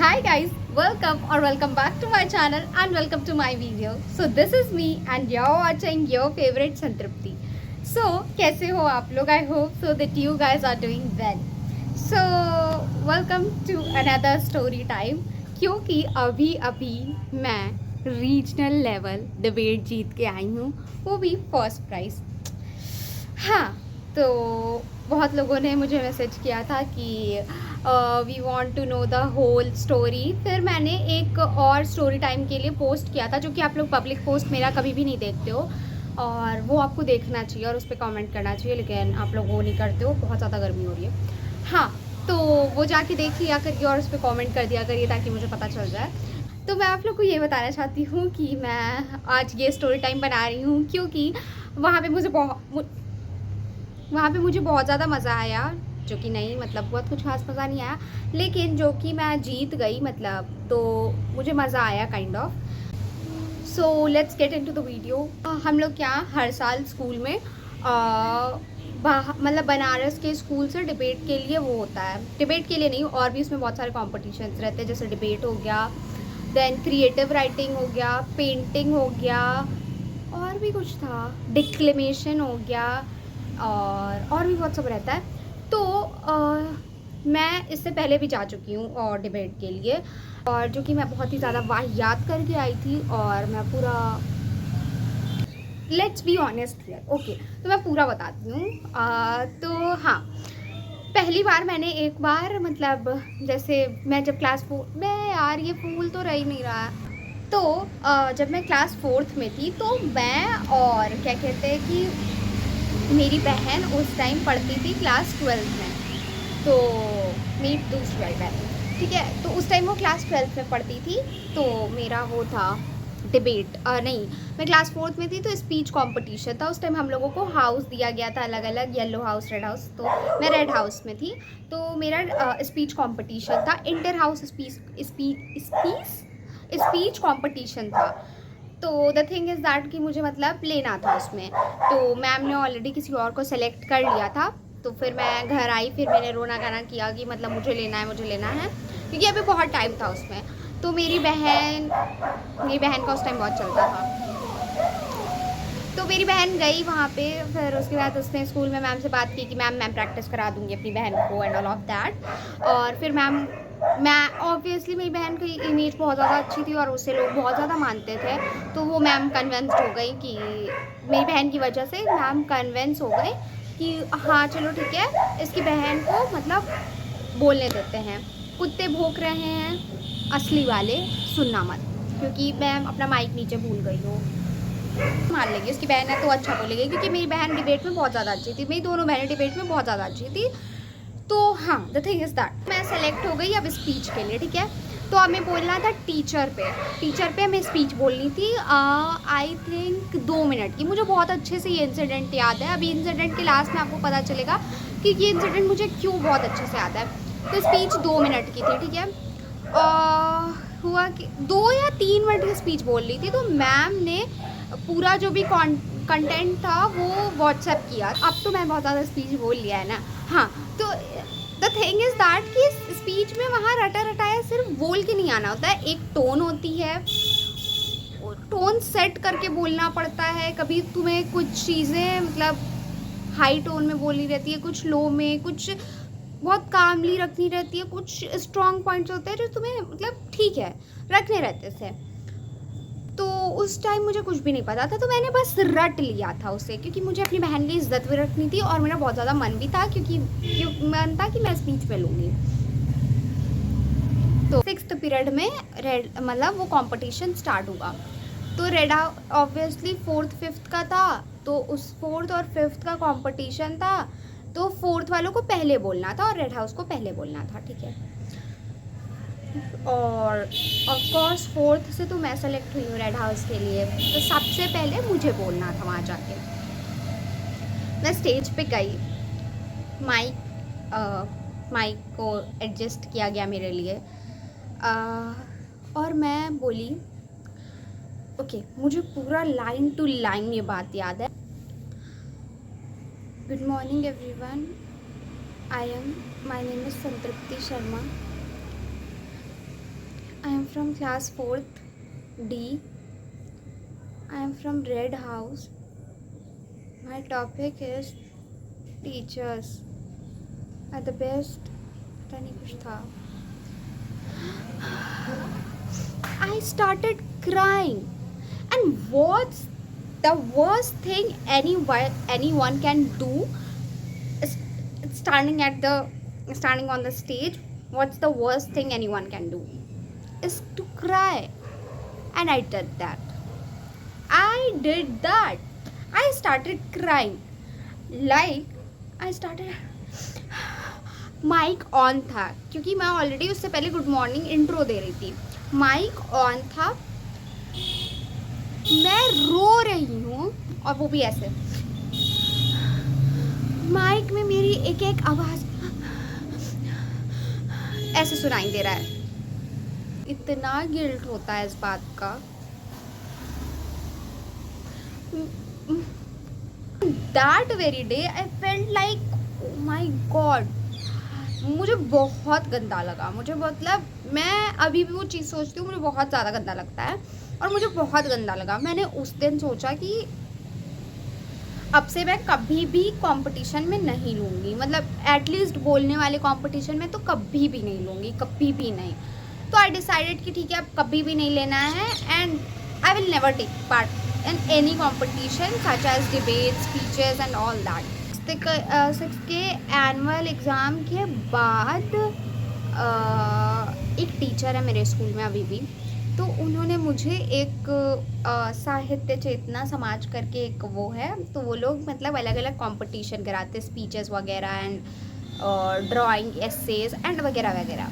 Hi guys, welcome back to my channel and welcome to my video. So this is me and you're watching your favorite Santripti. So कैसे हो आप लोग? I hope so that you guys are doing well. So welcome to another story time. क्योंकि अभी अभी मैं regional level debate जीत के आई हूँ, वो भी फर्स्ट प्राइज़। हाँ, तो बहुत लोगों ने मुझे मैसेज किया था कि we want to know the whole story. फिर मैंने एक और स्टोरी टाइम के लिए पोस्ट किया था, जो कि आप लोग पब्लिक पोस्ट मेरा कभी भी नहीं देखते हो और वो आपको देखना चाहिए और उस पर कमेंट करना चाहिए, लेकिन आप लोग वो नहीं करते हो। बहुत ज़्यादा गर्मी हो रही है। हाँ, तो वो जाके देख लिया करिए और उस पर कॉमेंट कर दिया करिए ताकि मुझे पता चल जाए। तो मैं आप लोग को ये बताना चाहती हूँ कि मैं आज ये स्टोरी टाइम बना रही हूँ क्योंकि वहाँ पे मुझे बहुत ज़्यादा मज़ा आया, जो कि नहीं मतलब बहुत कुछ खास मज़ा नहीं आया, लेकिन जो कि मैं जीत गई मतलब, तो मुझे मज़ा आया kind of. So let's get into the video. हम लोग क्या हर साल स्कूल में मतलब बनारस के स्कूल से डिबेट के लिए वो होता है, डिबेट के लिए नहीं और भी उसमें बहुत सारे कॉम्पिटिशन्स रहते हैं, जैसे डिबेट हो गया, देन क्रिएटिव राइटिंग हो गया, पेंटिंग हो गया, और भी कुछ था, डिक्लेमेशन हो गया, और भी बहुत सब रहता है। तो मैं इससे पहले भी जा चुकी हूँ और डिबेट के लिए, और जो कि मैं बहुत ही ज़्यादा वाहियात करके आई थी और मैं पूरा, let's be honest here, okay, तो मैं पूरा बताती हूँ। तो हाँ, पहली बार मैंने एक बार मतलब जैसे मैं जब क्लास 4 में, यार ये फूल तो रह ही नहीं रहा है। तो जब मैं क्लास 4th में थी तो मैं और क्या कहते हैं कि मेरी बहन उस टाइम पढ़ती थी क्लास 12th में, तो मेरी दूसरी वाली बहन, ठीक है, तो उस टाइम वो क्लास 12th में पढ़ती थी। तो मेरा वो था डिबेट, नहीं, मैं क्लास 4th में थी तो स्पीच कंपटीशन था। उस टाइम हम लोगों को हाउस दिया गया था अलग अलग, येलो हाउस, रेड हाउस, तो मैं रेड हाउस में थी। तो मेरा स्पीच कंपटीशन था, इंटर हाउस स्पीच कंपटीशन था। तो द थिंग इज़ दैट कि मुझे मतलब लेना था उसमें, तो मैम ने ऑलरेडी किसी और को सेलेक्ट कर लिया था। तो फिर मैं घर आई, फिर मैंने रोना गाना किया कि मतलब मुझे लेना है, क्योंकि अभी बहुत टाइम था उसमें। तो मेरी बहन का उस टाइम बहुत चलता था, तो मेरी बहन गई वहाँ पे। फिर उसके बाद उसने स्कूल में मैम से बात की कि मैं प्रैक्टिस करा दूँगी अपनी बहन को एंड ऑल ऑफ दैट। और फिर मैं ऑब्वियसली मेरी बहन की इमेज बहुत ज़्यादा अच्छी थी और उसे लोग बहुत ज़्यादा मानते थे, तो वो मैम कन्विंस्ड हो गई कि मेरी बहन की वजह से मैम कन्विंस हो गई कि हाँ चलो ठीक है, इसकी बहन को मतलब बोलने देते हैं। कुत्ते भौंक रहे हैं असली वाले, सुनना मत, क्योंकि मैं अपना माइक नीचे भूल गई हूँ। मान लेगी उसकी बहन है तो अच्छा बोलेगी, क्योंकि मेरी बहन डिबेट में बहुत ज़्यादा अच्छी थी, मेरी दोनों बहनें डिबेट में बहुत ज़्यादा अच्छी थी। तो हाँ, द थिंग इज़ दैट मैं सेलेक्ट हो गई अब स्पीच के लिए, ठीक है। तो हमें बोलना था टीचर पे हमें स्पीच बोलनी थी, आई थिंक 2 मिनट की। मुझे बहुत अच्छे से ये इंसिडेंट याद है। अभी इंसिडेंट के लास्ट में आपको पता चलेगा कि ये इंसिडेंट मुझे क्यों बहुत अच्छे से याद है। तो स्पीच 2 मिनट की थी, ठीक है। हुआ कि 2 या 3 मिनट की स्पीच बोल रही थी, तो मैम ने पूरा जो भी कंटेंट था वो व्हाट्सएप किया। अब तो मैं बहुत ज़्यादा स्पीच बोल लिया है ना। हाँ, तो द थिंग इज़ दैट कि स्पीच में वहाँ रटा रटाया सिर्फ बोल के नहीं आना होता है, एक टोन होती है, टोन सेट करके बोलना पड़ता है। कभी तुम्हें कुछ चीज़ें मतलब हाई टोन में बोलनी रहती है, कुछ लो में, कुछ बहुत कामली रखनी रहती है, कुछ स्ट्रॉन्ग पॉइंट्स होते हैं जो तुम्हें मतलब ठीक है रखने रहते थे। तो उस टाइम मुझे कुछ भी नहीं पता था, तो मैंने बस रट लिया था उसे, क्योंकि मुझे अपनी बहन की इज्जत भी रखनी थी और मेरा बहुत ज़्यादा मन भी था, क्योंकि मन था कि मैं स्पीच में लूँगी। तो 6th पीरियड में रेड मतलब वो कंपटीशन स्टार्ट हुआ। तो रेड ऑब्वियसली 4th 5th का था, तो उस 4th और 5th का कंपटीशन था, तो 4th वालों को पहले बोलना था और रेड हाउस को पहले बोलना था, ठीक है। और ऑफ कोर्स 4th से तो मैं सेलेक्ट हुई हूँ रेड हाउस के लिए, तो सबसे पहले मुझे बोलना था वहाँ जाके। मैं स्टेज पे गई, माइक को एडजस्ट किया गया मेरे लिए, और मैं बोली, ओके, मुझे पूरा लाइन टू लाइन ये बात याद है। Good morning everyone, my name is संतृप्ति Sharma. I am from class 4th D. I am from Red House. My topic is teachers are the best. पता नहीं कुछ था. I started crying. And what's the worst thing anyone can do is standing on the stage. What's the worst thing anyone can do is to cry. And I did that. I started crying. Like I started. Mike on था क्योंकि मैं already उससे पहले good morning intro दे रही थी. Mic on था, मैं रो रही हूँ और वो भी ऐसे. माइक में मेरी एक एक आवाज़ ऐसे सुनाई दे रहा है. इतना गिल्ट होता है इस बात का. That very day I felt like oh my God. मुझे बहुत गंदा लगा. मुझे मतलब मैं अभी भी वो चीज़ सोचती हूँ, मुझे बहुत ज़्यादा गंदा लगता है और मुझे बहुत गंदा लगा. मैंने उस दिन सोचा कि अब से मैं कभी भी कंपटीशन में नहीं लूँगी. मतलब एटलीस्ट बोलने वाले कंपटीशन में तो कभी भी नहीं लूँगी, कभी भी नहीं. तो आई डिसाइडेड कि ठीक है, अब कभी भी नहीं लेना है. And I will never take part in any competition such as debate, speeches and all that. 6th के एनुअल एग्ज़ाम के बाद एक टीचर है मेरे स्कूल में अभी भी, तो उन्होंने मुझे एक साहित्य चेतना समाज करके एक वो है, तो वो लोग मतलब अलग अलग कंपटीशन कराते, स्पीचेस वगैरह एंड ड्राइंग, एसेज एंड वगैरह वगैरह.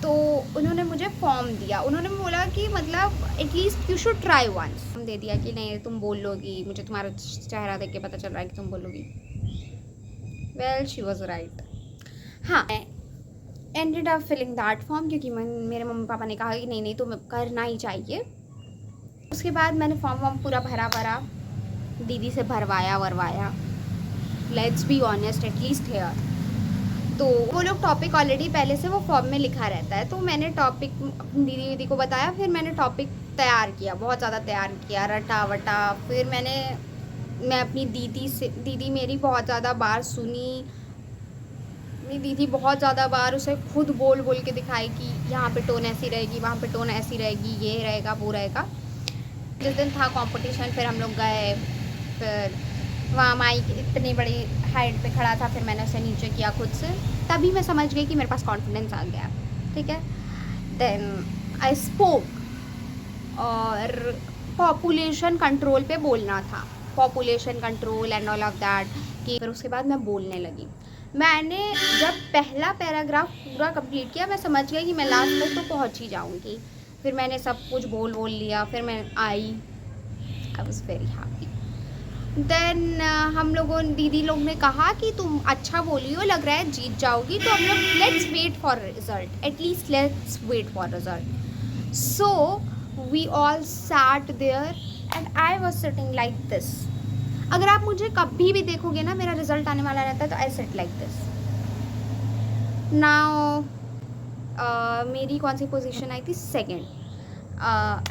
तो उन्होंने मुझे फॉर्म दिया. उन्होंने बोला कि मतलब at least you should try once. दे दिया कि नहीं तुम बोल लोगी, मुझे तुम्हारा चेहरा देख के पता चल रहा है कि तुम बोलोगी. Well she was right. हाँ, ended up filling that form क्योंकि मेरे मम्मी पापा ने कहा कि नहीं तुम्हें करना ही चाहिए. उसके बाद मैंने फॉर्म पूरा भरा, दीदी से भरवाया. Let's be honest, at least here. तो वो लोग टॉपिक ऑलरेडी पहले से वो फॉर्म में लिखा रहता है, तो मैंने टॉपिक अपनी दीदी को बताया. फिर मैंने टॉपिक तैयार किया, बहुत ज़्यादा तैयार किया, रटा वटा. फिर मैं अपनी दीदी मेरी बहुत ज़्यादा बार सुनी. मेरी दीदी बहुत ज़्यादा बार उसे खुद बोल के दिखाई कि यहाँ पे टोन ऐसी रहेगी, वहाँ पे टोन ऐसी रहेगी, ये रहेगा वो रहेगा. जिस दिन था कंपटीशन फिर हम लोग गए. फिर वहाँ माइक इतनी बड़ी हाइट पे खड़ा था, फिर मैंने उसे नीचे किया खुद से. तभी मैं समझ गई कि मेरे पास कॉन्फिडेंस आ गया. ठीक है, देन आई स्पोक और पॉपुलेशन कंट्रोल पे बोलना था. Population control and all of that कि फिर उसके बाद मैं बोलने लगी. मैंने जब पहला पैराग्राफ पूरा कंप्लीट किया, मैं समझ गई कि मैं लास्ट तक तो पहुंच ही जाऊंगी. फिर मैंने सब कुछ बोल लिया. फिर मैं I was very happy. Then हम लोगों दीदी लोग ने कहा कि तुम अच्छा बोली हो, लग रहा है जीत जाओगी. तो हम लोग let's wait for result, at least let's wait for result. So we all sat there and I was sitting like this. अगर आप मुझे कभी भी देखोगे ना, मेरा रिजल्ट आने वाला रहता है तो I sit like this. Now मेरी कौन सी पोजीशन आई थी? 2nd.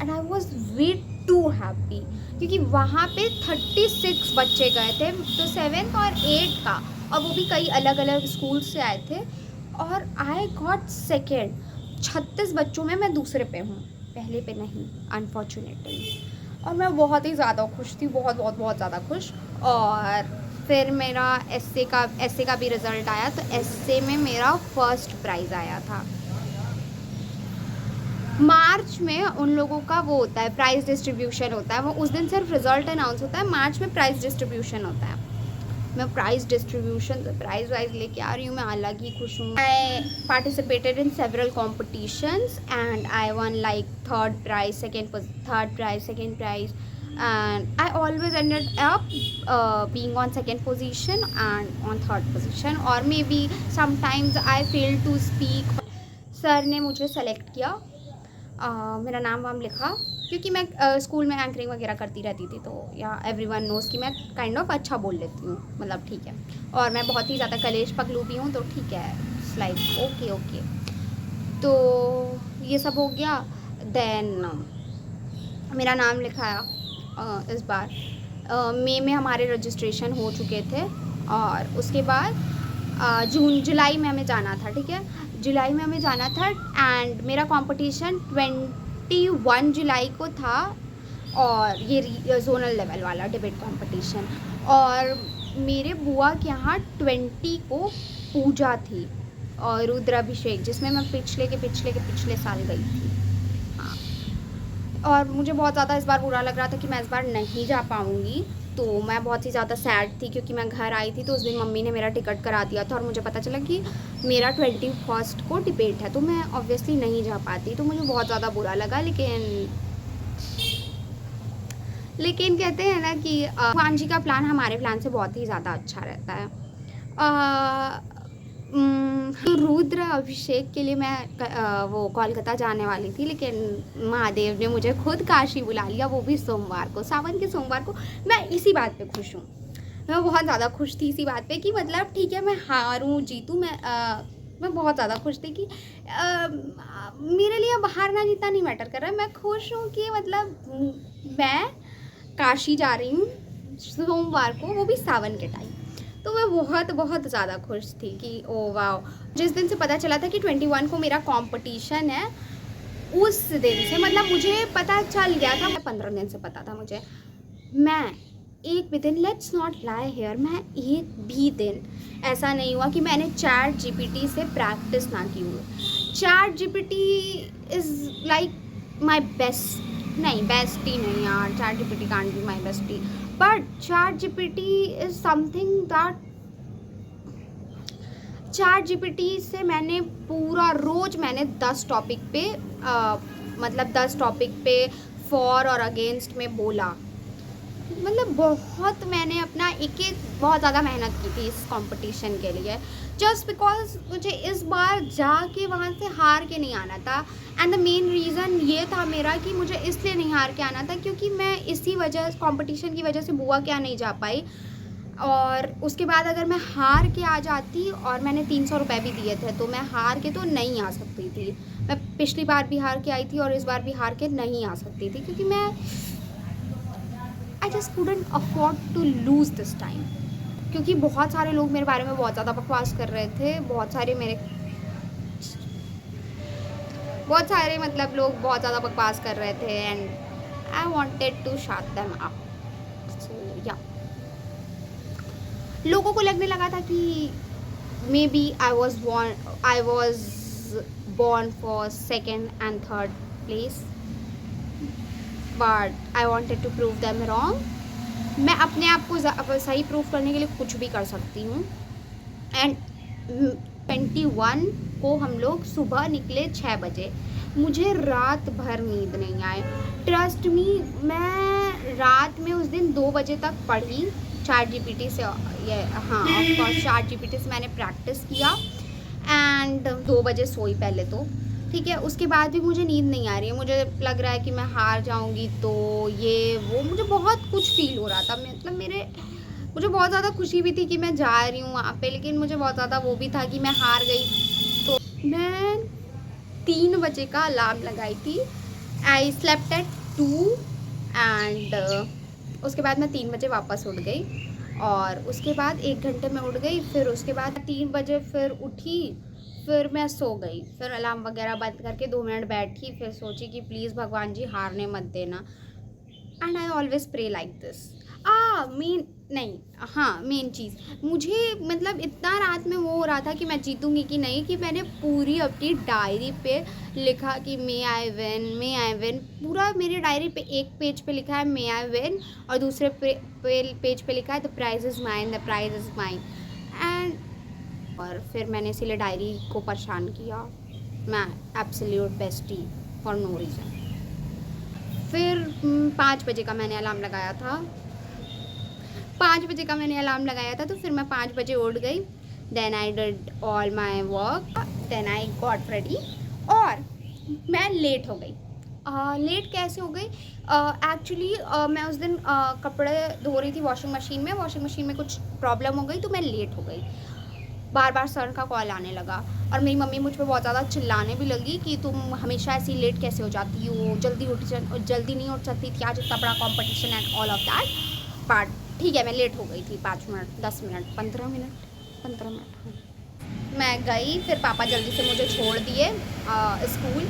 And I was way too happy क्योंकि वहाँ पे 36 बच्चे गए थे, तो 7th और 8th का, और वो भी कई अलग अलग स्कूल से आए थे. और आई गॉट 2nd. 36 बच्चों में मैं दूसरे पे हूँ, पहले पे नहीं, अनफॉर्चुनेटली. और मैं बहुत ही ज़्यादा खुश थी, बहुत ज़्यादा खुश. और फिर मेरा एस्से का भी रिज़ल्ट आया, तो एस्से में मेरा फर्स्ट प्राइज़ आया था. मार्च में उन लोगों का वो होता है, प्राइज़ डिस्ट्रीब्यूशन होता है. वो उस दिन सिर्फ रिज़ल्ट अनाउंस होता है, मार्च में प्राइज़ डिस्ट्रीब्यूशन होता है. मैं प्राइज़ डिस्ट्रीब्यूशन प्राइज़ वाइज लेके आ रही हूँ, मैं अलग ही खुश हूँ. I participated in several competitions and I one like third prize, second price. and I always ended up being on 2nd position and on 3rd position, or maybe sometimes I failed to speak. Sir ने मुझे select किया, मेरा नाम वाम लिखा क्योंकि मैं school में एंकरिंग वगैरह करती रहती थी, तो या एवरीवन नोज़ कि मैं काइंड ऑफ अच्छा बोल लेती हूँ, मतलब ठीक है. और मैं बहुत ही ज़्यादा कलेश पकलू भी हूँ, तो ठीक है, इट्स लाइक ओके. तो ये सब हो गया। देन मेरा नाम लिखाया इस बार मई में हमारे रजिस्ट्रेशन हो चुके थे, और उसके बाद जुलाई में हमें जाना था, ठीक है, जुलाई में हमें जाना था। एंड मेरा कंपटीशन 21 जुलाई को था, और ये जोनल लेवल वाला डिबेट कंपटीशन। और मेरे बुआ के यहाँ 20 को पूजा थी और रुद्राभिषेक, जिसमें मैं पिछले साल गई थी। हाँ, और मुझे बहुत ज़्यादा इस बार बुरा लग रहा था कि मैं इस बार नहीं जा पाऊँगी। तो मैं बहुत ही ज़्यादा सैड थी, क्योंकि मैं घर आई थी तो उस दिन मम्मी ने मेरा टिकट करा दिया था, और मुझे पता चला कि मेरा 21 को डिबेट है, तो मैं ऑब्वियसली नहीं जा पाती। तो मुझे बहुत ज़्यादा बुरा लगा। लेकिन कहते हैं ना कि भगवान जी का प्लान हमारे प्लान से बहुत ही ज़्यादा अच्छा रहता है। तो रुद्र अभिषेक के लिए मैं वो कोलकाता जाने वाली थी, लेकिन महादेव ने मुझे खुद काशी बुला लिया, वो भी सोमवार को, सावन के सोमवार को। मैं इसी बात पे खुश हूँ, मैं बहुत ज़्यादा खुश थी इसी बात पे कि मतलब ठीक है, मैं हारूँ जीतूँ, मैं बहुत ज़्यादा खुश थी कि मेरे लिए अब हारना जीतना नहीं मैटर कर रहा है। मैं खुश हूँ कि मतलब मैं काशी जा रही हूँ सोमवार को, वो भी सावन के टाइम। तो मैं बहुत बहुत ज़्यादा खुश थी कि ओ वाह। जिस दिन से पता चला था कि 21 को मेरा कंपटीशन है, उस दिन से मतलब मुझे पता चल गया था, 15 दिन से पता था मुझे। मैं एक भी दिन, लेट्स नॉट लाई हेयर, मैं एक भी दिन ऐसा नहीं हुआ कि मैंने चैट जीपीटी से प्रैक्टिस ना की हो। Chat GPT is like my best, नहीं बेस्टी नहीं यार, chat GPT can't be my bestie, but chat GPT is something that, chat GPT से मैंने पूरा रोज मैंने 10 टॉपिक पे मतलब 10 टॉपिक पे फॉर और अगेंस्ट में बोला। मतलब बहुत मैंने अपना बहुत ज़्यादा मेहनत की थी इस कंपटीशन के लिए, जस्ट बिकॉज मुझे इस बार जाके वहाँ से हार के नहीं आना था। एंड द मेन रीज़न ये था मेरा कि मुझे इसलिए नहीं हार के आना था क्योंकि मैं इसी वजह, कंपटीशन की वजह से बुआ के यहाँ नहीं जा पाई। और उसके बाद अगर मैं हार के आ जाती, और मैंने 300 रुपये भी दिए थे, तो मैं हार के तो नहीं आ सकती थी। मैं पिछली बार भी हार के आई थी और इस बार भी हार के नहीं आ सकती थी, क्योंकि मैं I just couldn't afford to lose this time। क्योंकि बहुत सारे लोग मेरे बारे में बहुत ज़्यादा बकवास कर रहे थे, बहुत सारे मतलब लोग बहुत ज़्यादा बकवास कर रहे थे, and I wanted to shut them up. So yeah, लोगों को लगने लगा था कि maybe I was born for 2nd and 3rd place, but I wanted to prove them wrong। मैं अपने आप को सही प्रूव करने के लिए कुछ भी कर सकती हूँ। एंड 21 को हम लोग सुबह निकले 6 बजे, मुझे रात भर नींद नहीं आए। ट्रस्ट मी, मैं रात में उस दिन 2 बजे तक पढ़ी चैट जीपीटी से, ये हाँ ऑफकोर्स चैट जीपीटी से मैंने प्रैक्टिस किया, एंड 2 बजे सोई पहले तो, ठीक है। उसके बाद भी मुझे नींद नहीं आ रही है, मुझे लग रहा है कि मैं हार जाऊंगी, तो ये वो मुझे बहुत कुछ फील हो रहा था। मतलब मुझे बहुत ज़्यादा खुशी भी थी कि मैं जा रही हूँ वहाँ पे, लेकिन मुझे बहुत ज़्यादा वो भी था कि मैं हार गई। तो मैं 3 बजे का अलार्म लगाई थी। आई स्लेप्ट एट 2 एंड उसके बाद मैं 3 बजे वापस उठ गई, और उसके बाद 1 घंटे में उठ गई। फिर उसके बाद 3 बजे फिर उठी, फिर मैं सो गई, फिर अलार्म वगैरह बंद करके 2 मिनट बैठी, फिर सोची कि प्लीज़ भगवान जी हारने मत देना। And I always pray like this. Main चीज़ मुझे मतलब इतना रात में वो हो रहा था कि मैं जीतूंगी कि नहीं, कि मैंने पूरी अपनी डायरी पे लिखा कि मे आई विन। पूरा मेरी डायरी पे एक पेज पे लिखा है मे आई विन, और दूसरे पेज पे लिखा है the prize is mine. And और फिर मैंने इसीलिए डायरी को परेशान किया, मैं absolute bestie for no reason. फिर 5 बजे का मैंने अलार्म लगाया था, 5 बजे का मैंने अलार्म लगाया था, तो फिर मैं 5 बजे उठ गई। Then I did all my work, then I got ready, और मैं लेट हो गई। लेट कैसे हो गई? एक्चुअली मैं उस दिन कपड़े धो रही थी वॉशिंग मशीन में कुछ प्रॉब्लम हो गई, तो मैं लेट हो गई। बार बार सर का कॉल आने लगा और मेरी मम्मी मुझ पर बहुत ज़्यादा चिल्लाने भी लगी कि तुम हमेशा ऐसी लेट कैसे हो जाती हो, जल्दी नहीं उठ सकती थी, आज इतना बड़ा competition and all of that. But ठीक है, मैं लेट हो गई थी 5 मिनट, 10 मिनट, 15 मिनट। मैं गई, फिर पापा जल्दी से मुझे छोड़ दिए स्कूल।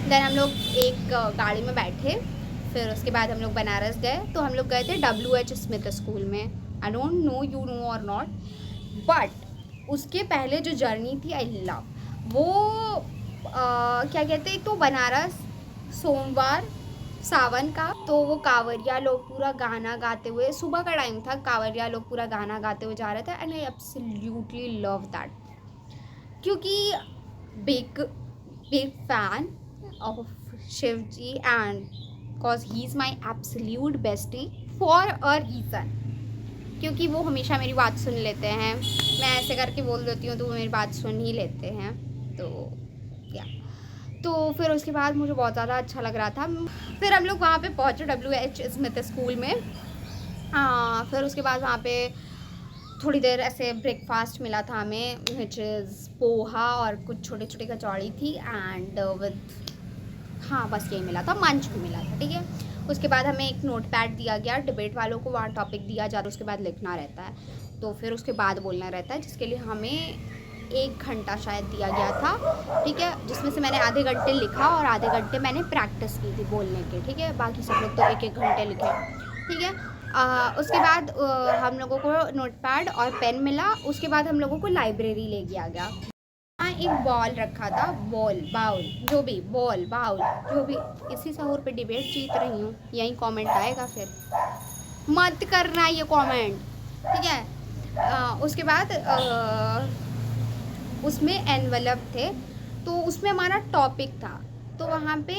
देन हम लोग एक गाड़ी में बैठे, फिर उसके बाद हम लोग बनारस गए। तो हम लोग गए थे WH स्मिथ स्कूल में। I don't know you know और नॉट, बट उसके पहले जो जर्नी थी आई लव वो क्या कहते हैं, तो बनारस सोमवार सावन का, तो वो कांवरिया लोग पूरा गाना गाते हुए, सुबह का टाइम था, कांवरिया लोग पूरा गाना गाते हुए जा रहे थे and I absolutely love that, क्योंकि big fan of Shiv ji and because he is my absolute bestie for a reason, क्योंकि वो हमेशा मेरी बात सुन लेते हैं। मैं ऐसे करके बोल देती हूँ तो वो मेरी बात सुन ही लेते हैं। तो क्या, तो फिर उसके बाद मुझे बहुत ज़्यादा अच्छा लग रहा था। फिर हम लोग वहाँ पे पहुँचे WH स्मिथ स्कूल में। फिर उसके बाद वहाँ पे थोड़ी देर ऐसे ब्रेकफास्ट मिला था हमें, विच इज़ पोहा और कुछ छोटी छोटी कचौड़ी थी एंड विद, हाँ बस यही मिला था, मंच भी मिला था, ठीक है। उसके बाद हमें एक नोट पैड दिया गया, डिबेट वालों को वहाँ टॉपिक दिया जाता है, उसके बाद लिखना रहता है, तो फिर उसके बाद बोलना रहता है, जिसके लिए हमें 1 घंटा शायद दिया गया था, ठीक है, जिसमें से मैंने आधे घंटे लिखा और आधे घंटे मैंने प्रैक्टिस की थी बोलने के, ठीक है। बाकी सब लोग तो 1-1 घंटे लिखे, ठीक है। उसके बाद हम लोगों को नोट पैड और पेन मिला। उसके बाद हम लोगों को लाइब्रेरी ले गया गया। हाँ, एक बॉल रखा था, बाउल जो भी, बॉल बाउल जो भी, इसी सहूर पे डिबेट जीत रही हूँ, यही कमेंट आएगा, फिर मत करना ये कमेंट, ठीक है। उसके बाद उसमें एनवलप थे, तो उसमें हमारा टॉपिक था, तो वहाँ पे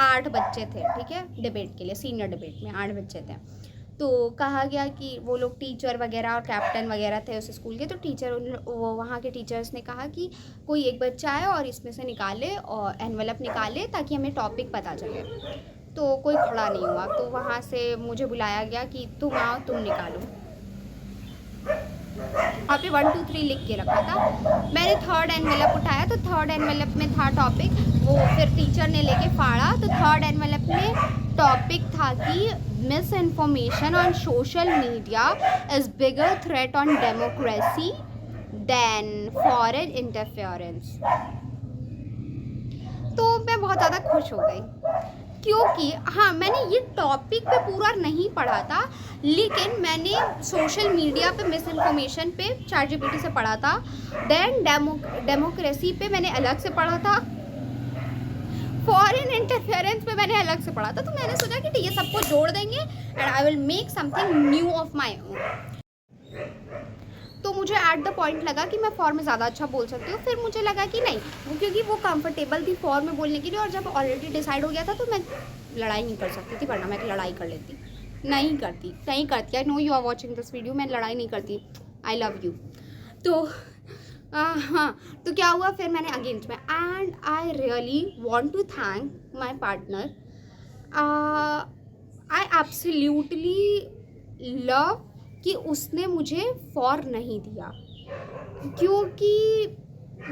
8 बच्चे थे, ठीक है, डिबेट के लिए, सीनियर डिबेट में 8 बच्चे थे। तो कहा गया कि वो लोग टीचर वगैरह और कैप्टन वगैरह थे उस स्कूल के, तो वो वहाँ के टीचर्स ने कहा कि कोई एक बच्चा आए और इसमें से निकाले और एनवलप निकाले ताकि हमें टॉपिक पता चले। तो कोई खड़ा नहीं हुआ, तो वहाँ से मुझे बुलाया गया कि तुम आओ, तुम निकालो। वहाँ पे 1 2 3 लिख के रखा था। मैंने 3rd एनवेलप उठाया, तो 3rd एनवेलप में था टॉपिक, वो फिर टीचर ने लेके फाड़ा, तो 3rd एनवेलप में टॉपिक था कि misinformation on social media is bigger threat on democracy than foreign interference. तो मैं बहुत ज़्यादा खुश हो गई, क्योंकि हाँ, मैंने ये टॉपिक पे पूरा नहीं पढ़ा था, लेकिन मैंने सोशल मीडिया पे मिस इन्फॉर्मेशन पे ChatGPT से पढ़ा था। देन डेमोक्रेसी पे मैंने अलग से पढ़ा था, फॉरेन इंटरफेरेंस पे मैंने अलग से पढ़ा था। तो मैंने सोचा कि ये सबको जोड़ देंगे and I will make something new of my own. तो मुझे एट द पॉइंट लगा कि मैं फॉर्म में ज़्यादा अच्छा बोल सकती हूँ। फिर मुझे लगा कि नहीं, वो क्योंकि वो कंफर्टेबल थी फॉर्म में बोलने के लिए, और जब ऑलरेडी डिसाइड हो गया था तो मैं लड़ाई नहीं कर सकती थी, वरना मैं लड़ाई कर लेती। नहीं करती। I know you are watching this video, मैं लड़ाई नहीं करती, आई लव यू। तो हाँ, तो क्या हुआ, फिर मैंने अगेंस्ट में, and I really want to thank my partner. I absolutely love कि उसने मुझे फॉर नहीं दिया, क्योंकि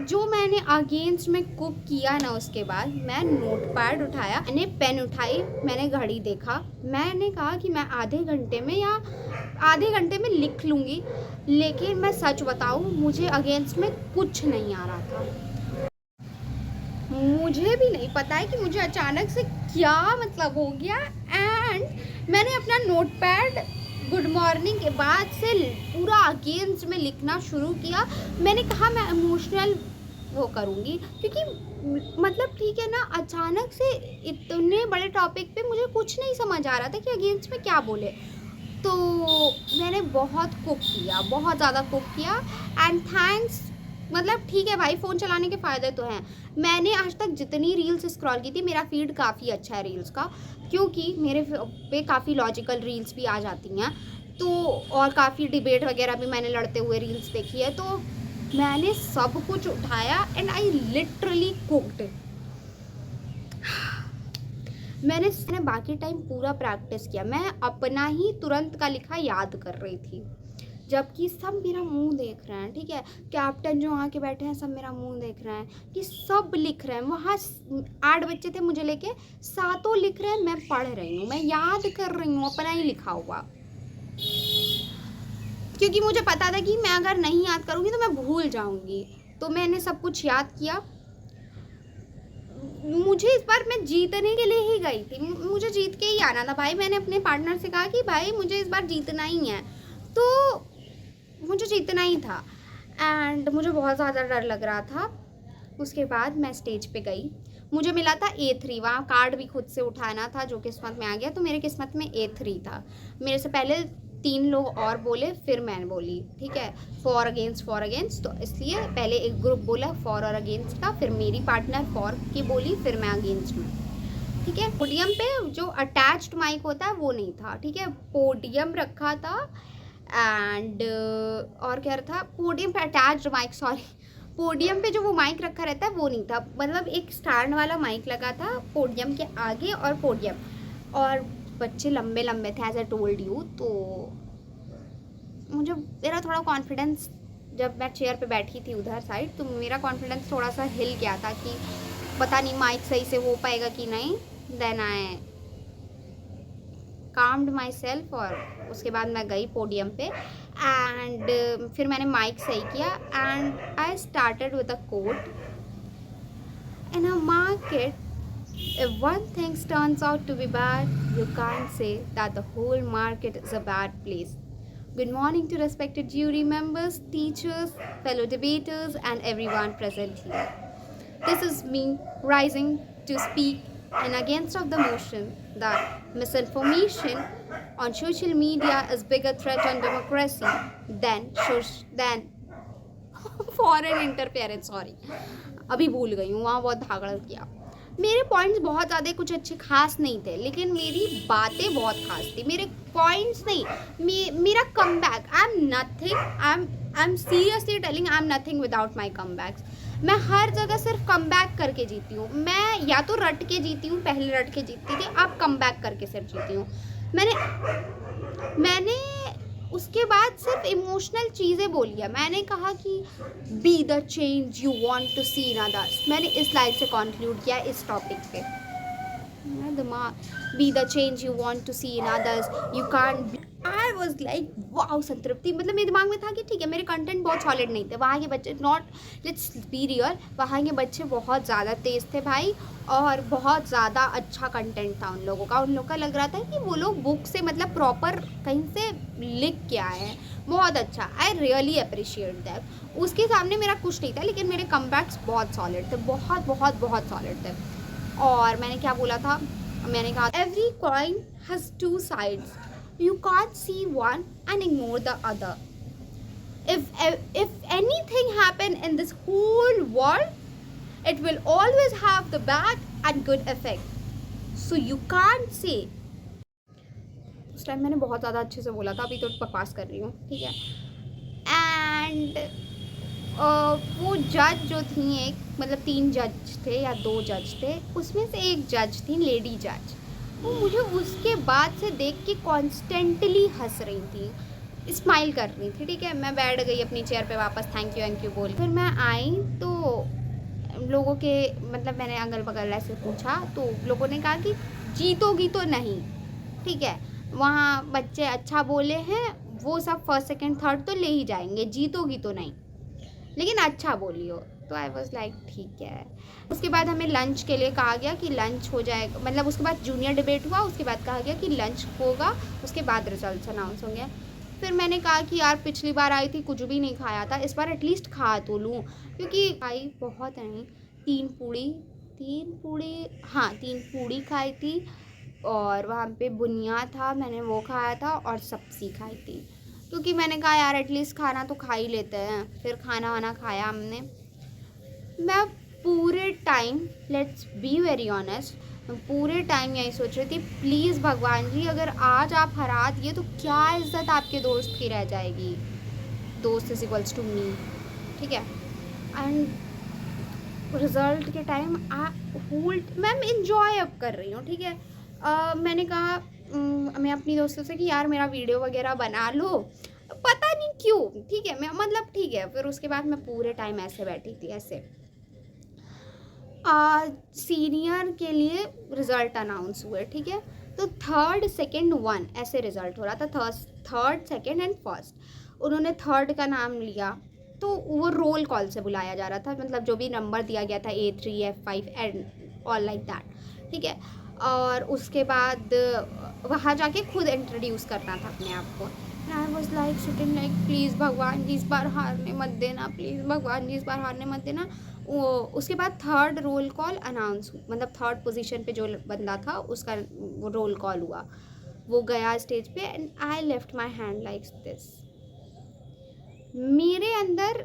जो मैंने अगेंस्ट में कुक किया ना, उसके बाद मैं नोट पैड उठाया, मैंने पेन उठाई, मैंने घड़ी देखा, मैंने कहा कि मैं आधे घंटे में लिख लूँगी। लेकिन मैं सच बताऊँ, मुझे अगेंस्ट में कुछ नहीं आ रहा था। मुझे भी नहीं पता है कि मुझे अचानक से क्या मतलब हो गया, एंड मैंने अपना नोट पैड गुड मॉर्निंग के बाद से पूरा अगेंस्ट में लिखना शुरू किया। मैंने कहा मैं इमोशनल वो करूँगी, क्योंकि मतलब ठीक है ना, अचानक से इतने बड़े टॉपिक पे मुझे कुछ नहीं समझ आ रहा था कि अगेंस्ट में क्या बोले। तो मैंने बहुत कुक किया, बहुत ज़्यादा कुक किया, एंड थैंक्स, मतलब ठीक है भाई, फ़ोन चलाने के फ़ायदे तो हैं। मैंने आज तक जितनी रील्स स्क्रॉल की थी, मेरा फीड काफ़ी अच्छा है रील्स का, क्योंकि मेरे पे काफ़ी लॉजिकल रील्स भी आ जाती हैं, तो और काफ़ी डिबेट वगैरह भी मैंने लड़ते हुए रील्स देखी है। तो मैंने सब कुछ उठाया एंड आई लिटरली कुक्ड। मैंने बाकी टाइम पूरा प्रैक्टिस किया, मैं अपना ही तुरंत का लिखा याद कर रही थी, जबकि सब मेरा मुंह देख रहे हैं, ठीक है। कैप्टन जो वहाँ के बैठे हैं सब मेरा मुंह देख रहे हैं कि सब लिख रहे हैं। वहाँ 8 बच्चे थे मुझे लेके, 7 लिख रहे हैं, मैं पढ़ रही हूँ, मैं याद कर रही हूँ अपना ही लिखा हुआ, क्योंकि मुझे पता था कि मैं अगर नहीं याद करूँगी तो मैं भूल जाऊँगी। तो मैंने सब कुछ याद किया। मुझे इस बार मैं जीतने के लिए ही गई थी, मुझे जीत के ही आना था भाई। मैंने अपने पार्टनर से कहा कि भाई मुझे इस बार जीतना ही है, तो मुझे जीतना ही था। एंड मुझे बहुत ज़्यादा डर लग रहा था। उसके बाद मैं स्टेज पे गई, मुझे मिला था A3, वहाँ कार्ड भी खुद से उठाना था जो किस्मत में आ गया, तो मेरे किस्मत में A3 था। मेरे से पहले 3 लोग और बोले, फिर मैं बोली, ठीक है, फॉर अगेंस्ट। तो इसलिए पहले एक ग्रुप बोला फॉर और अगेंस्ट का, फिर मेरी पार्टनर फॉर की बोली, फिर मैं अगेंस्ट में, ठीक है। पोडियम पे जो अटैच्ड माइक होता है वो नहीं था, ठीक है, पोडियम रखा था। एंड और क्या था, पोडियम पे अटैच्ड माइक, सॉरी, पोडियम पे जो वो माइक रखा रहता है वो नहीं था, मतलब एक स्टैंड वाला माइक लगा था पोडियम के आगे, और पोडियम और बच्चे लंबे लंबे थे एज आई टोल्ड यू। तो मुझे मेरा थोड़ा कॉन्फिडेंस, जब मैं चेयर पे बैठी थी उधर साइड, तो मेरा कॉन्फिडेंस थोड़ा सा हिल गया था कि पता नहीं माइक सही से हो पाएगा कि नहीं। Then I calmed myself, और उसके बाद मैं गई पोडियम पे। एंड फिर मैंने माइक सही किया, and I started with a quote in a market, if one thing turns out to be bad, you can't say that the whole market is a bad place. Good morning to respected jury members, teachers, fellow debaters, and everyone present here. This is me rising to speak in against of the motion that misinformation on social media is bigger threat on democracy than foreign interference. Sorry, अभी भूल गई हूँ, वहाँ बहुत धागड़ किया। मेरे points बहुत ज़्यादा कुछ अच्छे खास नहीं थे, लेकिन मेरी बातें बहुत खास थी। मेरे पॉइंट्स नहीं, मेरा comeback, I am nothing, I am seriously telling, I am nothing without my comebacks. मैं हर जगह सिर्फ कम बैक करके जीती हूँ। मैं या तो रट के जीती हूँ, पहले रट के जीतती थी, अब कम बैक करके सिर्फ जीती हूँ। मैंने उसके बाद सिर्फ इमोशनल चीज़ें बोली है। मैंने कहा कि be the change you want to see in others. मैंने इस लाइन से कंक्लूड किया इस टॉपिक पे। मेरा दिमाग, be the change you want to see in others, you can't. I was like wow संतृप्ति। मतलब मेरे दिमाग में था कि ठीक है, मेरे कंटेंट बहुत सॉलिड नहीं थे। वहाँ के बच्चे, नॉट लेट्स बी रियल, वहाँ के बच्चे बहुत ज़्यादा तेज़ थे भाई, और बहुत ज़्यादा अच्छा कंटेंट था उन लोगों का। उन लोगों का लग रहा था कि वो लोग बुक से मतलब प्रॉपर कहीं से लिख के आए हैं। बहुत अच्छा, आई रियली अप्रिशिएट दैट। उसके सामने मेरा कुछ नहीं था, लेकिन मेरे कमबैक्स बहुत सॉलिड थे, बहुत बहुत बहुत सॉलिड थे। और मैंने क्या बोला था, मैंने कहा every coin has 2 sides. You can't see one and ignore the other. If anything happen in this whole world, it will always have the bad and good effect. So you can't say. उस time मैंने बहुत ज़्यादा अच्छे से बोला था, अभी तो बकवास कर रही हूँ, ठीक है। एंड वो जज जो थी, एक मतलब 3 जज थे या 2 जज थे, उसमें से एक जज थी लेडी जज। वो मुझे उसके बाद से देख के कॉन्स्टेंटली हंस रही थी, स्माइल कर रही थी, ठीक है। मैं बैठ गई अपनी चेयर पे वापस, थैंक यू बोल। फिर मैं आई तो लोगों के मतलब मैंने अगल बगल ऐसे पूछा, तो लोगों ने कहा कि जीतोगी तो नहीं, ठीक है। वहाँ बच्चे अच्छा बोले हैं, वो सब फर्स्ट सेकंड थर्ड तो ले ही जाएंगे, जीतोगी तो नहीं, लेकिन अच्छा बोली हो। तो आई वॉज लाइक ठीक है। उसके बाद हमें लंच के लिए कहा गया कि लंच हो जाएगा, मतलब उसके बाद जूनियर डिबेट हुआ, उसके बाद कहा गया कि लंच होगा, उसके बाद रिजल्ट्स अनाउंस होंगे। फिर मैंने कहा कि यार पिछली बार आई थी कुछ भी नहीं खाया था, इस बार एटलीस्ट खा तो लूँ, क्योंकि भाई बहुत नहीं, 3 पूड़ी खाई थी, और वहाँ पे बुनिया था, मैंने वो खाया था, और सब्ज़ी खाई थी, क्योंकि मैंने कहा यार एटलीस्ट खाना तो खा ही लेते हैं। फिर खाना वाना खाया हमने। मैं पूरे time, let's be very honest, पूरे टाइम यही सोच रही थी, प्लीज़ भगवान जी अगर आज आप हरा दिए तो क्या इज्जत आपके दोस्त की रह जाएगी। दोस्त इज इक्वल्स टू मी, ठीक है। एंड रिज़ल्ट के टाइम मैं इंजॉय अब कर रही हूँ, ठीक है। मैंने कहा मैं अपनी दोस्तों से कि यार मेरा वीडियो वगैरह बना लो, पता नहीं क्यों, ठीक है, मैं मतलब ठीक है। फिर उसके बाद मैं पूरे टाइम ऐसे बैठी थी ऐसे। सीनियर के लिए रिज़ल्ट अनाउंस हुए, ठीक है, तो थर्ड सेकंड वन ऐसे रिज़ल्ट हो रहा था, थर्ड सेकंड एंड फर्स्ट। उन्होंने थर्ड का नाम लिया तो वो रोल कॉल से बुलाया जा रहा था, मतलब जो भी नंबर दिया गया था A3 F5 and all like that, ठीक है। और उसके बाद वहाँ जाके खुद इंट्रोड्यूस करना था अपने आप को। आई was like sitting like please भगवान जी इस बार हारने मत देना, प्लीज़ भगवान जी इस बार हारने मत देना। वो उसके बाद थर्ड रोल कॉल अनाउंस, मतलब थर्ड पोजीशन पे जो बंदा था उसका वो रोल कॉल हुआ, वो गया स्टेज पे and I left my hand like this. मेरे अंदर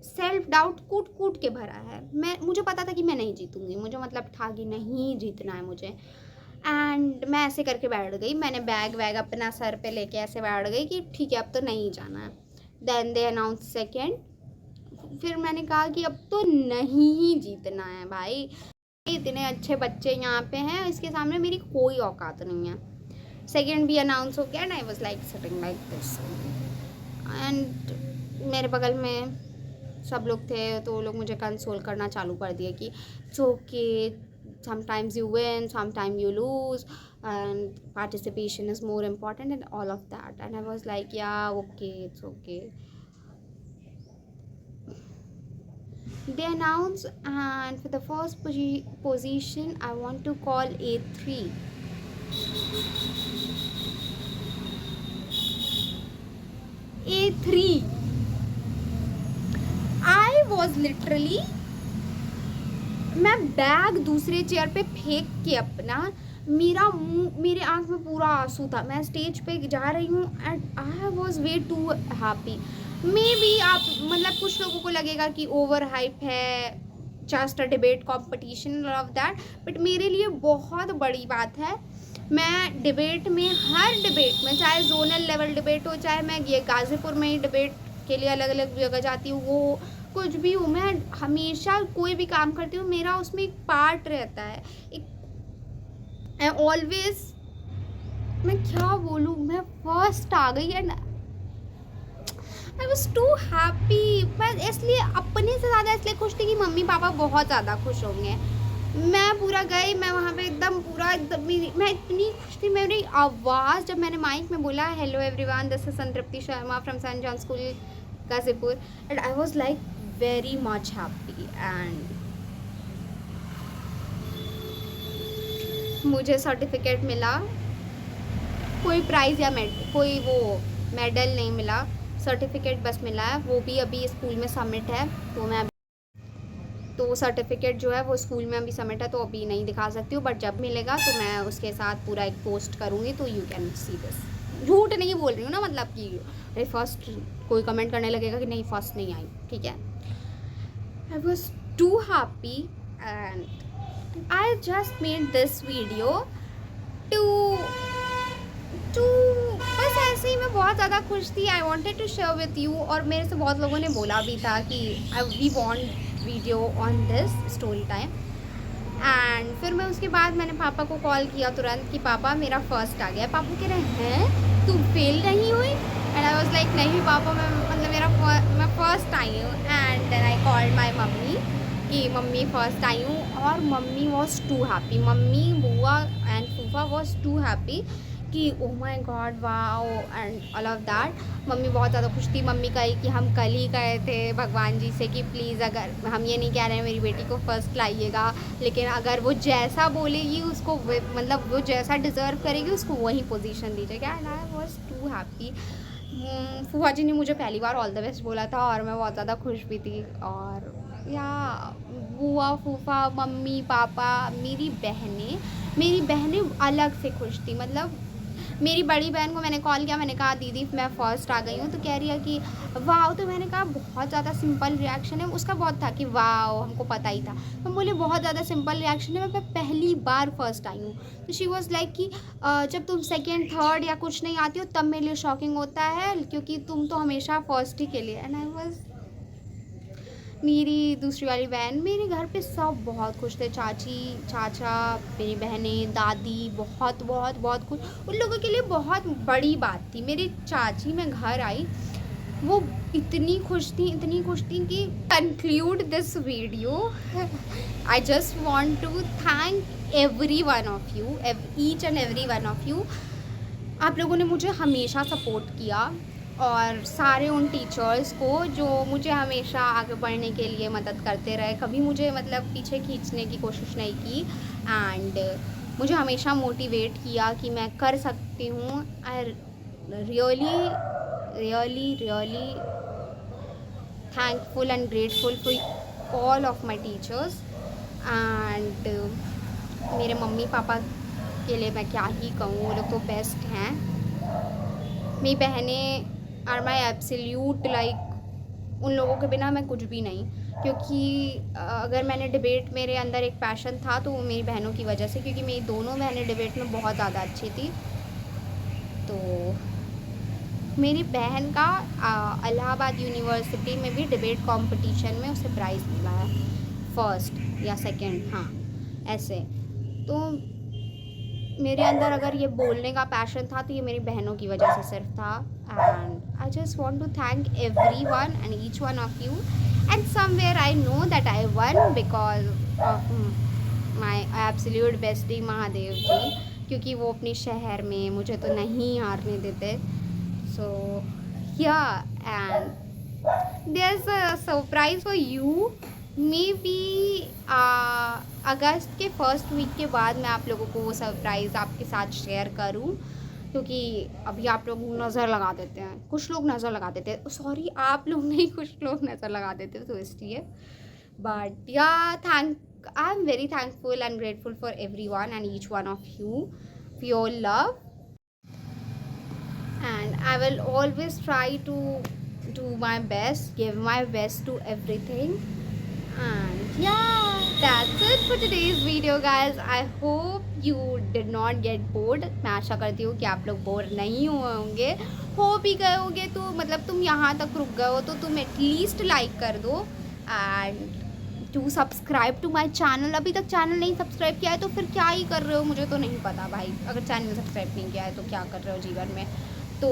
सेल्फ डाउट कूट कूट के भरा है। मुझे पता था कि मैं नहीं जीतूंगी, मुझे मतलब था कि नहीं जीतना है मुझे। एंड मैं ऐसे करके बैठ गई, मैंने बैग वैग अपना सर पे लेके ऐसे बैठ गई कि ठीक है अब तो नहीं जाना है। Then they announce second. फिर मैंने कहा कि अब तो नहीं ही जीतना है भाई, इतने अच्छे बच्चे यहाँ पे हैं, इसके सामने मेरी कोई औकात नहीं है। सेकेंड भी अनाउंस हो गया and I was like sitting like this. And मेरे बगल में सब लोग थे तो वो लोग मुझे कंसोल करना चालू कर दिए कि it's okay, sometimes you win, sometimes you lose, and participation is more important and all of that. And I was like yeah, okay, it's okay. They announce, and for the first position I want to call A3. A3 I was literally, मैं bag दूसरे chair पे फेंक के अपना, मेरा मुंह, मेरे आंख में पूरा आंसू था, मैं स्टेज पे जा रही हूँ and I was way too happy. Maybe आप मतलब कुछ लोगों को लगेगा कि ओवर हाइप है, just a debate competition of that, but मेरे लिए बहुत बड़ी बात है। मैं डिबेट में, हर डिबेट में, चाहे जोनल लेवल डिबेट हो, चाहे मैं ये गाज़ीपुर में ही डिबेट के लिए अलग अलग जगह जाती हूँ, वो कुछ भी हूँ, मैं हमेशा कोई भी काम करती हूँ मेरा उसमें एक पार्ट रहता है, एक आई ऑलवेज, मैं क्या बोलूँ, मैं फर्स्ट आ गई and I was too happy. मैं इसलिए अपने से ज़्यादा इसलिए खुश थी कि मम्मी पापा बहुत ज़्यादा खुश होंगे। मैं पूरा गई, मैं वहाँ पे एकदम पूरा एकदम मैं इतनी खुश थी, मेरी आवाज़ जब मैंने माइक में बोला hello everyone this is Santripti Sharma from saint John school Ghazipur, and I was like very much happy. And मुझे सर्टिफिकेट मिला, कोई प्राइज़ या कोई वो मेडल नहीं मिला, सर्टिफिकेट बस मिला है, वो भी अभी स्कूल में सबमिट है, तो मैं तो सर्टिफिकेट जो है वो स्कूल में अभी सबमिट है तो अभी नहीं दिखा सकती हूँ, बट जब मिलेगा तो मैं उसके साथ पूरा एक पोस्ट करूँगी तो यू कैन सी दिस। झूठ नहीं बोल रही हूँ ना, मतलब कि अरे फर्स्ट कोई कमेंट करने लगेगा कि नहीं फर्स्ट नहीं आई, ठीक है। I was too happy and I just made this video to बस ऐसे ही मैं बहुत ज़्यादा खुश थी। I wanted to share with you, और मेरे से बहुत लोगों ने बोला भी था कि we want video on this story time. And फिर मैं उसके बाद मैंने पापा को कॉल किया तुरंत कि पापा मेरा फर्स्ट आ गया। पापा कह रहे हैं तुम फेल नहीं हुई? एंड आई वॉज लाइक नहीं पापा, मैं मतलब मैं फर्स्ट आई हूँ। And then I called my mummy कि मम्मी फर्स्ट आई हूँ, और mummy was too happy, mummy बुआ एंड फूफा वॉज टू हैप्पी कि oh my God wow and all of that. Mummy बहुत ज़्यादा खुश थी। मम्मी कही कि हम कल ही गए थे भगवान जी से कि प्लीज़, अगर हम ये नहीं कह रहे हैं मेरी बेटी को फर्स्ट लाइएगा, लेकिन अगर वो जैसा बोलेगी उसको मतलब वो जैसा डिज़र्व करेगी उसको वही पोजीशन दीजिएगा। And I was too happy. फूफा जी ने मुझे पहली बार ऑल द बेस्ट बोला था और मैं बहुत ज़्यादा खुश भी थी। और या बुआ फूफा मम्मी पापा मेरी बहनें अलग से खुश थी। मतलब मेरी बड़ी बहन को मैंने कॉल किया, मैंने कहा दीदी मैं फ़र्स्ट आ गई हूँ, तो कह रही है कि वाओ। तो मैंने कहा बहुत ज़्यादा सिंपल रिएक्शन है, उसका बहुत था कि वाओ हमको पता ही था। तो बोले बहुत ज़्यादा सिंपल रिएक्शन है, मैं पहली बार फर्स्ट आई हूँ। तो शी वॉज़ लाइक कि जब तुम सेकेंड थर्ड या कुछ नहीं आती हो तब मेरे लिए शॉकिंग होता है, क्योंकि तुम तो हमेशा फर्स्ट ही के लिए। एंड आई वॉज मेरी दूसरी वाली बहन, मेरे घर पे सब बहुत खुश थे, चाची, चाचा, मेरी बहनें, दादी, बहुत बहुत बहुत खुश। उन लोगों के लिए बहुत बड़ी बात थी। मेरी चाची, मैं घर आई, वो इतनी खुश थी कि conclude this video I just want to thank every one of you, each and every one of you. आप लोगों ने मुझे हमेशा सपोर्ट किया, और सारे उन टीचर्स को जो मुझे हमेशा आगे बढ़ने के लिए मदद करते रहे, कभी मुझे मतलब पीछे खींचने की कोशिश नहीं की, एंड मुझे हमेशा मोटिवेट किया कि मैं कर सकती हूँ। I really really really thankful and grateful for all of my teachers, and मेरे मम्मी पापा के लिए मैं क्या ही कहूँ, वो लोग तो बेस्ट हैं। मेरी बहनें आर माई एब्सोल्यूट, लाइक उन लोगों के बिना मैं कुछ भी नहीं, क्योंकि अगर मैंने डिबेट, मेरे अंदर एक पैशन था तो वो मेरी बहनों की वजह से, क्योंकि मेरी दोनों बहनें डिबेट में बहुत ज़्यादा अच्छी थी। तो मेरी बहन का इलाहाबाद यूनिवर्सिटी में भी डिबेट कंपटीशन में उसे प्राइज़ मिला है, फर्स्ट या सेकंड, हाँ ऐसे। तो मेरे अंदर अगर ये बोलने का पैशन था तो ये मेरी बहनों की वजह से सिर्फ था, and I just want to thank every one and each one of you, and somewhere I know that I won because of my absolute bestie Mahadev ji, क्योंकि वो अपने शहर में मुझे तो नहीं हारने देते। So yeah, and there's a surprise for you. Maybe अगस्त के फर्स्ट वीक के बाद मैं आप लोगों को वो सरप्राइज़ आपके साथ शेयर करूं, क्योंकि अभी आप लोग नज़र लगा देते हैं, कुछ लोग नज़र लगा देते हैं, सॉरी आप लोग नहीं, कुछ लोग नज़र लगा देते हैं, तो इसलिए। बट या I am very thankful and grateful for every one and each one of you for your love, and I will always try to do my best, give my best to everything. And yeah, that's it for today's video guys. I hope you did not get bored. मैं आशा करती हूँ कि आप लोग bore नहीं हुए होंगे, हो भी गए होंगे तो मतलब तुम यहाँ तक रुक गए हो तो तुम एटलीस्ट लाइक कर दो, and to subscribe to my channel. अभी तक चैनल नहीं सब्सक्राइब किया है तो फिर क्या ही कर रहे हो, मुझे तो नहीं पता भाई। अगर चैनल सब्सक्राइब नहीं किया है तो क्या कर रहे हो जीवन में। तो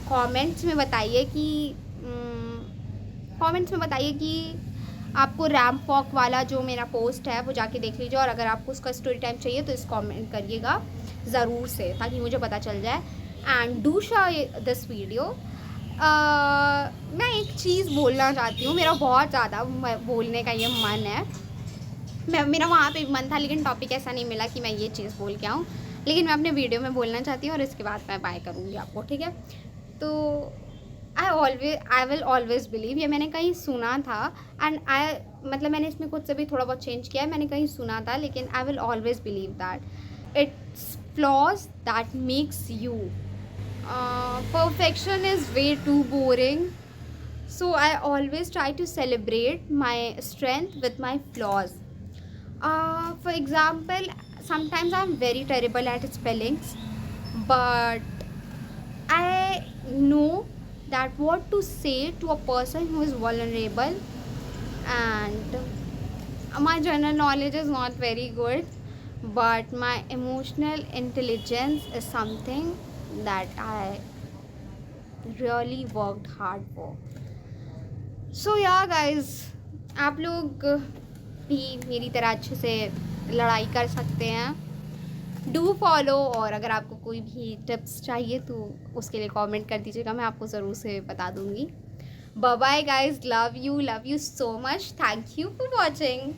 कमेंट्स में बताइए कि आपको रैम्प वॉक वाला जो मेरा पोस्ट है वो जाके देख लीजिए, और अगर आपको उसका स्टोरी टाइम चाहिए तो इस कमेंट करिएगा ज़रूर से, ताकि मुझे पता चल जाए। And do share this video. मैं एक चीज़ बोलना चाहती हूँ, मेरा बहुत ज़्यादा बोलने का ये मन है, मेरा वहाँ पे मन था, लेकिन टॉपिक ऐसा नहीं मिला कि मैं ये चीज़ बोल के आऊँ, लेकिन मैं अपने वीडियो में बोलना चाहती हूँ और इसके बाद मैं बाय करूँगी आपको, ठीक है। तो आई विल ऑलवेज बिलीव, ये मैंने कहीं सुना था, एंड मतलब मैंने इसमें खुद से भी थोड़ा बहुत चेंज किया है, मैंने कहीं सुना था, लेकिन I will always believe that it's flaws that makes you, perfection is way too boring, so I always try to celebrate my strength with my flaws. For example, sometimes I'm very terrible at spellings, but I know that what to say to a person who is vulnerable, and my general knowledge is not very good, but my emotional intelligence is something that I really worked hard for. So yeah guys, आप लोग भी मेरी तरह अच्छे से लड़ाई कर सकते हैं। डू फॉलो, और अगर आपको कोई भी टिप्स चाहिए तो उसके लिए कमेंट कर दीजिएगा, मैं आपको ज़रूर से बता दूँगी। Bye bye guys, love you so much, thank you for watching.